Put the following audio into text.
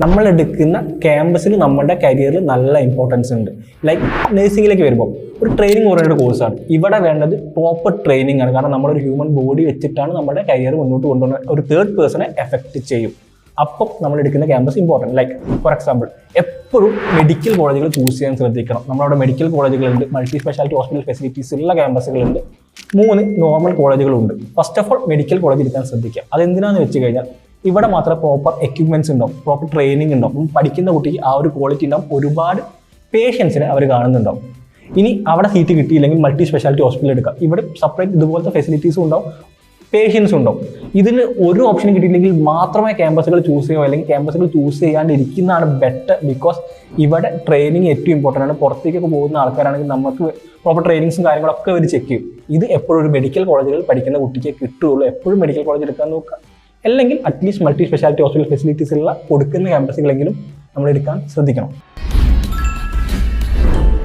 നമ്മൾ എടുക്കുന്ന ക്യാമ്പസിൽ നമ്മുടെ കരിയറിൽ നല്ല ഇമ്പോർട്ടൻസ് ഉണ്ട്. ലൈക്ക് നഴ്സിംഗിലേക്ക് വരുമ്പോൾ ഒരു ട്രെയിനിങ് ഓറിയൻറ്റഡ് കോഴ്സാണ്. ഇവിടെ വേണ്ടത് പ്രോപ്പർ ട്രെയിനിങ് ആണ്. കാരണം നമ്മളൊരു ഹ്യൂമൻ ബോഡി വെച്ചിട്ടാണ് നമ്മുടെ കരിയർ മുന്നോട്ട് കൊണ്ടുപോകുന്നത്. ഒരു തേർഡ് പേഴ്സണെ എഫക്റ്റ് ചെയ്യും. അപ്പം നമ്മൾ എടുക്കുന്ന campus important. Like for example, എപ്പോഴും മെഡിക്കൽ കോളേജുകൾ ചൂസ് ചെയ്യാൻ ശ്രദ്ധിക്കണം. നമ്മളവിടെ മെഡിക്കൽ കോളേജുകളുണ്ട്, മൾട്ടി സ്പെഷ്യാലിറ്റി ഹോസ്പിറ്റൽ ഫെസിലിറ്റീസ് ഉള്ള ക്യാമ്പസുകളുണ്ട്, 3 നോർമൽ കോളേജുകളുണ്ട്. First of all medical college എടുക്കാൻ ശ്രദ്ധിക്കുക. അതെന്തിനാന്ന് വെച്ച് കഴിഞ്ഞാൽ ഇവിടെ മാത്രമേ പ്രോപ്പർ എക്യുപ്മെന്റ്സ് ഉണ്ടാവും, പ്രോപ്പർ ട്രെയിനിങ് ഉണ്ടാവും, പഠിക്കുന്ന കുട്ടിക്ക് ആ ഒരു ക്വാളിറ്റി ഉണ്ടാവും, ഒരുപാട് പേഷ്യൻസിനെ അവർ കാണുന്നുണ്ടാവും. ഇനി അവിടെ സീറ്റ് കിട്ടിയില്ലെങ്കിൽ മൾട്ടി സ്പെഷ്യാലിറ്റി ഹോസ്പിറ്റൽ എടുക്കാം. ഇവിടെ സെപ്പറേറ്റ് ഇതുപോലത്തെ ഫെസിലിറ്റീസും ഉണ്ടാവും, പേഷ്യൻസും ഉണ്ടാവും. ഇതിന് ഒരു ഓപ്ഷൻ കിട്ടിയില്ലെങ്കിൽ മാത്രമേ ക്യാമ്പസുകൾ ചൂസ് ചെയ്യുമോ, അല്ലെങ്കിൽ ക്യാമ്പസുകൾ ചൂസ് ചെയ്യാണ്ടിരിക്കുന്നതാണ് ബെറ്റർ. ബിക്കോസ് ഇവിടെ ട്രെയിനിങ് ഏറ്റവും ഇമ്പോർട്ടൻ്റ് ആണ്. പുറത്തേക്കൊക്കെ പോകുന്ന ആൾക്കാരാണെങ്കിൽ നമുക്ക് പ്രോപ്പർ ട്രെയിനിങ്സും കാര്യങ്ങളൊക്കെ അവർ ചെക്ക് ചെയ്യും. ഇത് എപ്പോഴും ഒരു മെഡിക്കൽ കോളേജുകളിൽ പഠിക്കുന്ന കുട്ടിക്ക് കിട്ടുകയുള്ളൂ. എപ്പോഴും മെഡിക്കൽ കോളേജ് എടുക്കാൻ നോക്കുക. അല്ലെങ്കിൽ at least multi speciality hospital facilities ഉള്ള കൊടുക്കുന്ന ക്യാമ്പസുകളെങ്കിലും നമ്മൾ എടുക്കാൻ ശ്രദ്ധിക്കണം.